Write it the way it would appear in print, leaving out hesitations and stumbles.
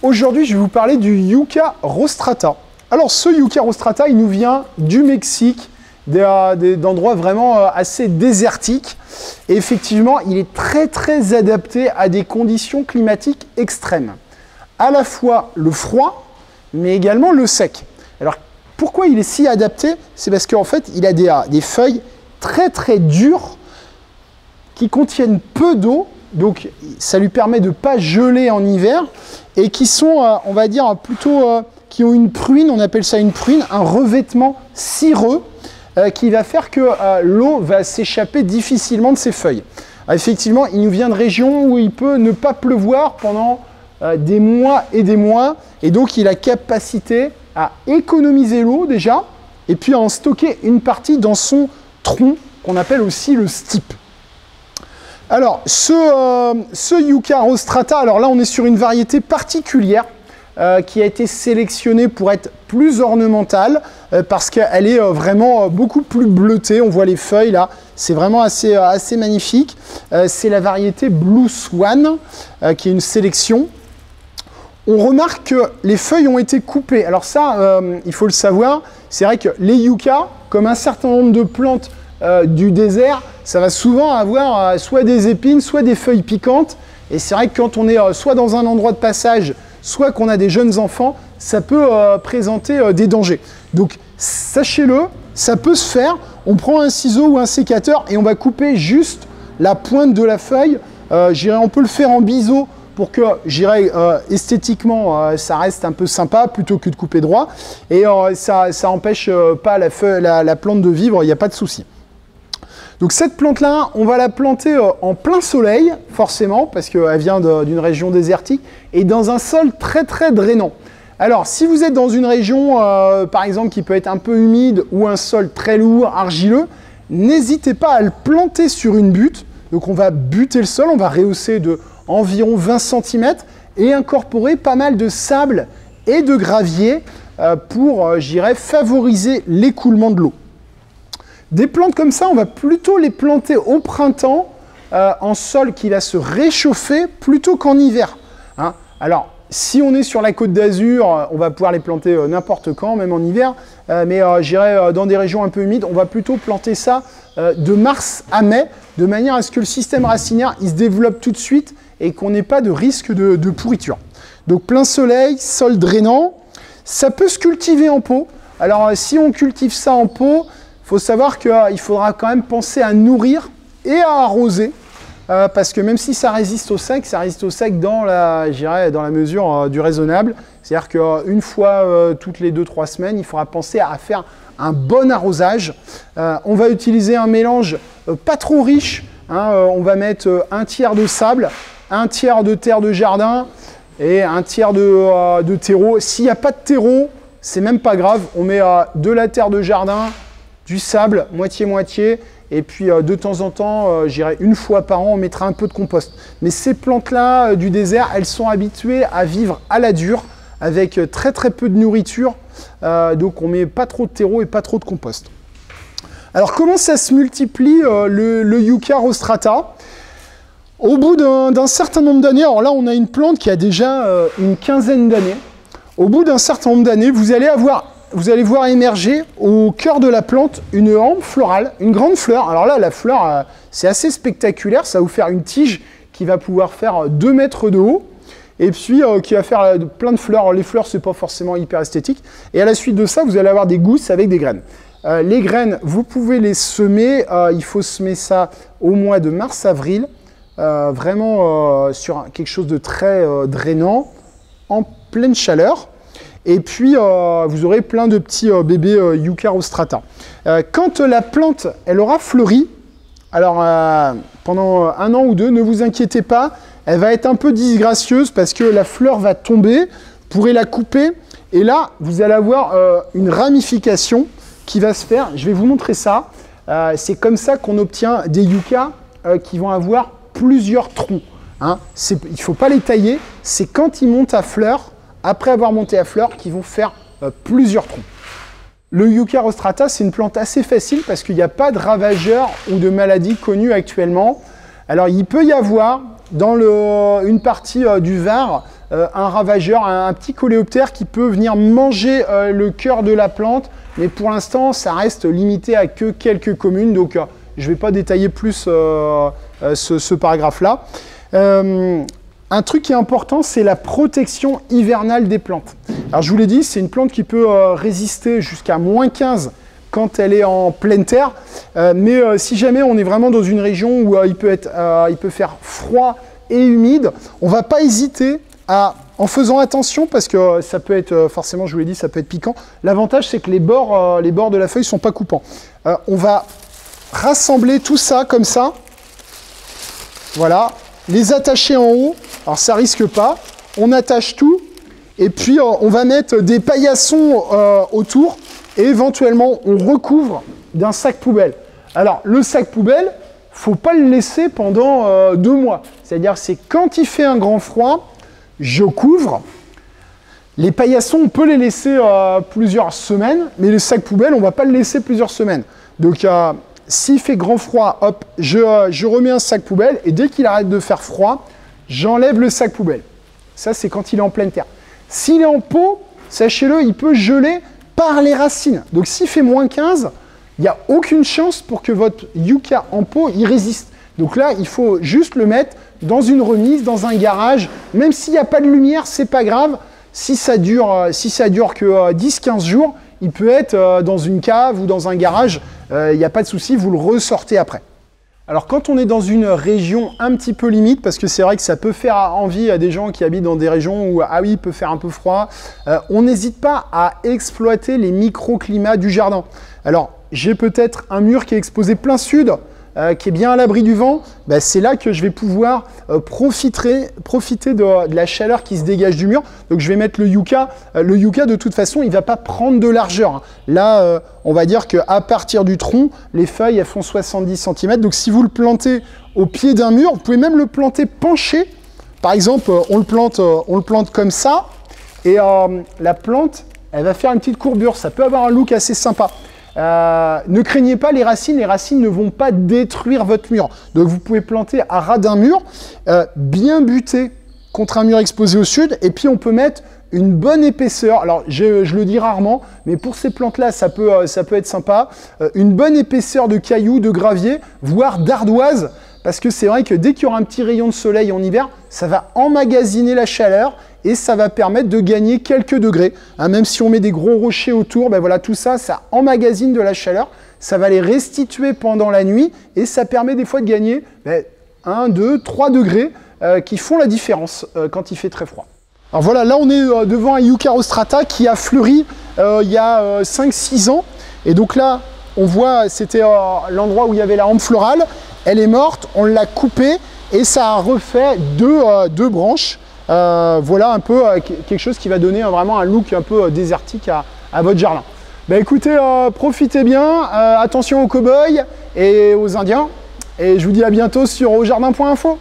Aujourd'hui, je vais vous parler du Yucca rostrata. Alors, ce Yucca rostrata, il nous vient du Mexique, d'endroits vraiment assez désertiques. Et effectivement, il est très adapté à des conditions climatiques extrêmes. À la fois le froid, mais également le sec. Alors, pourquoi il est si adapté? C'est parce qu'en fait, il a des feuilles très dures qui contiennent peu d'eau. Donc, ça lui permet de ne pas geler en hiver et qui sont, on va dire, plutôt, qui ont une pruine, on appelle ça une pruine, un revêtement cireux qui va faire que l'eau va s'échapper difficilement de ses feuilles. Effectivement, il nous vient de régions où il peut ne pas pleuvoir pendant des mois et des mois, et donc il a capacité à économiser l'eau déjà, et puis à en stocker une partie dans son tronc, qu'on appelle aussi le stipe. Alors, ce Yucca rostrata, alors là on est sur une variété particulière qui a été sélectionnée pour être plus ornementale parce qu'elle est vraiment beaucoup plus bleutée. On voit les feuilles là, c'est vraiment assez magnifique. C'est la variété Blue Swan qui est une sélection. On remarque que les feuilles ont été coupées. Alors ça, il faut le savoir, c'est vrai que les yuccas, comme un certain nombre de plantes du désert, ça va souvent avoir soit des épines, soit des feuilles piquantes. Et c'est vrai que quand on est soit dans un endroit de passage, soit qu'on a des jeunes enfants, ça peut présenter des dangers. Donc sachez-le, ça peut se faire. On prend un ciseau ou un sécateur et on va couper juste la pointe de la feuille. On peut le faire en biseau pour que, esthétiquement, ça reste un peu sympa plutôt que de couper droit. Et ça n'empêche pas la plante de vivre, il n'y a pas de souci. Donc cette plante-là, on va la planter en plein soleil, forcément, parce qu'elle vient d'une région désertique, et dans un sol très drainant. Alors, si vous êtes dans une région, par exemple, qui peut être un peu humide, ou un sol très lourd, argileux, n'hésitez pas à le planter sur une butte. Donc on va butter le sol, on va rehausser de environ 20 cm, et incorporer pas mal de sable et de gravier pour, favoriser l'écoulement de l'eau. Des plantes comme ça, on va plutôt les planter au printemps en sol qui va se réchauffer plutôt qu'en hiver. Hein. Alors, si on est sur la Côte d'Azur, on va pouvoir les planter n'importe quand, même en hiver. Mais dans des régions un peu humides, on va plutôt planter ça de mars à mai, de manière à ce que le système racinaire il se développe tout de suite et qu'on n'ait pas de risque de pourriture. Donc plein soleil, sol drainant, ça peut se cultiver en pot. Alors si on cultive ça en pot, il faut savoir qu'il faudra quand même penser à nourrir et à arroser, parce que même si ça résiste au sec dans la mesure du raisonnable. C'est-à-dire qu'une fois toutes les 2-3 semaines, il faudra penser à faire un bon arrosage. On va utiliser un mélange pas trop riche. Hein, on va mettre un tiers de sable, un tiers de terre de jardin et un tiers de terreau. S'il n'y a pas de terreau, c'est même pas grave. On met de la terre de jardin, du sable, moitié-moitié, et puis de temps en temps, une fois par an, on mettra un peu de compost. Mais ces plantes-là du désert, elles sont habituées à vivre à la dure, avec très peu de nourriture, donc on met pas trop de terreau et pas trop de compost. Alors comment ça se multiplie le Yucca rostrata? Au bout d'un certain nombre d'années, alors là on a une plante qui a déjà une quinzaine d'années, au bout d'un certain nombre d'années, vous allez voir émerger au cœur de la plante une hampe florale, une grande fleur. Alors là, la fleur, c'est assez spectaculaire. Ça va vous faire une tige qui va pouvoir faire 2 mètres de haut et puis qui va faire plein de fleurs. Alors, les fleurs, c'est pas forcément hyper esthétique. Et à la suite de ça, vous allez avoir des gousses avec des graines. Les graines, vous pouvez les semer. Il faut semer ça au mois de mars-avril, vraiment sur quelque chose de très drainant, en pleine chaleur. Et puis, vous aurez plein de petits bébés Yucca rostrata. Quand la plante, elle aura fleuri, alors pendant 1 an ou 2, ne vous inquiétez pas, elle va être un peu disgracieuse parce que la fleur va tomber, vous pourrez la couper, et là, vous allez avoir une ramification qui va se faire. Je vais vous montrer ça. C'est comme ça qu'on obtient des yuccas qui vont avoir plusieurs troncs. Hein. Il ne faut pas les tailler, c'est quand ils montent à fleur, après avoir monté à fleur, qui vont faire plusieurs troncs. Le Yucca rostrata, c'est une plante assez facile parce qu'il n'y a pas de ravageurs ou de maladies connues actuellement. Alors, il peut y avoir dans une partie du Var un ravageur, un petit coléoptère qui peut venir manger le cœur de la plante. Mais pour l'instant, ça reste limité à que quelques communes. Donc, je ne vais pas détailler plus ce paragraphe-là. Un truc qui est important, c'est la protection hivernale des plantes. Alors, je vous l'ai dit, c'est une plante qui peut résister jusqu'à -15 quand elle est en pleine terre. Mais si jamais on est vraiment dans une région où il peut faire froid et humide, on ne va pas hésiter en faisant attention, parce que ça peut être, forcément, je vous l'ai dit, ça peut être piquant. L'avantage, c'est que les bords de la feuille ne sont pas coupants. On va rassembler tout ça comme ça. Voilà. Les attacher en haut. Alors, ça risque pas. On attache tout. Et puis, on va mettre des paillassons autour. Et éventuellement, on recouvre d'un sac poubelle. Alors, le sac poubelle, il ne faut pas le laisser pendant 2 mois. C'est-à-dire, c'est quand il fait un grand froid, je couvre. Les paillassons, on peut les laisser plusieurs semaines, mais le sac poubelle, on ne va pas le laisser plusieurs semaines. Donc, s'il fait grand froid, hop, je remets un sac poubelle, et dès qu'il arrête de faire froid, j'enlève le sac poubelle. Ça, c'est quand il est en pleine terre. S'il est en pot, sachez-le, il peut geler par les racines. Donc, s'il fait -15, il n'y a aucune chance pour que votre yucca en pot, il résiste. Donc là, il faut juste le mettre dans une remise, dans un garage. Même s'il n'y a pas de lumière, c'est pas grave. Si ça dure que 10-15 jours, il peut être dans une cave ou dans un garage. Il n'y a pas de souci, vous le ressortez après. Alors quand on est dans une région un petit peu limite, parce que c'est vrai que ça peut faire envie à des gens qui habitent dans des régions où, ah oui, il peut faire un peu froid, on n'hésite pas à exploiter les microclimats du jardin. Alors, j'ai peut-être un mur qui est exposé plein sud, qui est bien à l'abri du vent. Ben, c'est là que je vais pouvoir profiter de la chaleur qui se dégage du mur. Donc, je vais mettre le yucca. Le yucca, de toute façon, il ne va pas prendre de largeur. Là, on va dire qu'à partir du tronc, les feuilles, elles font 70 cm. Donc, si vous le plantez au pied d'un mur, vous pouvez même le planter penché. Par exemple, on le plante comme ça. Et la plante, elle va faire une petite courbure. Ça peut avoir un look assez sympa. Ne craignez pas les racines ne vont pas détruire votre mur. Donc vous pouvez planter à ras d'un mur, bien buté contre un mur exposé au sud, et puis on peut mettre une bonne épaisseur. Alors je le dis rarement, mais pour ces plantes-là, ça peut être sympa. Une bonne épaisseur de cailloux, de gravier, voire d'ardoise, parce que c'est vrai que dès qu'il y aura un petit rayon de soleil en hiver, ça va emmagasiner la chaleur, et ça va permettre de gagner quelques degrés. Hein, même si on met des gros rochers autour, ben voilà, tout ça, ça emmagasine de la chaleur. Ça va les restituer pendant la nuit et ça permet des fois de gagner 1, 2, 3 degrés qui font la différence quand il fait très froid. Alors voilà, là on est devant un Yucca rostrata qui a fleuri il y a 5-6 ans. Et donc là, on voit, c'était l'endroit où il y avait la hampe florale. Elle est morte, on l'a coupée et ça a refait deux branches. Voilà un peu quelque chose qui va donner vraiment un look un peu désertique à votre jardin. Ben écoutez, profitez bien, attention aux cow-boys et aux indiens. Et je vous dis à bientôt sur aujardin.info.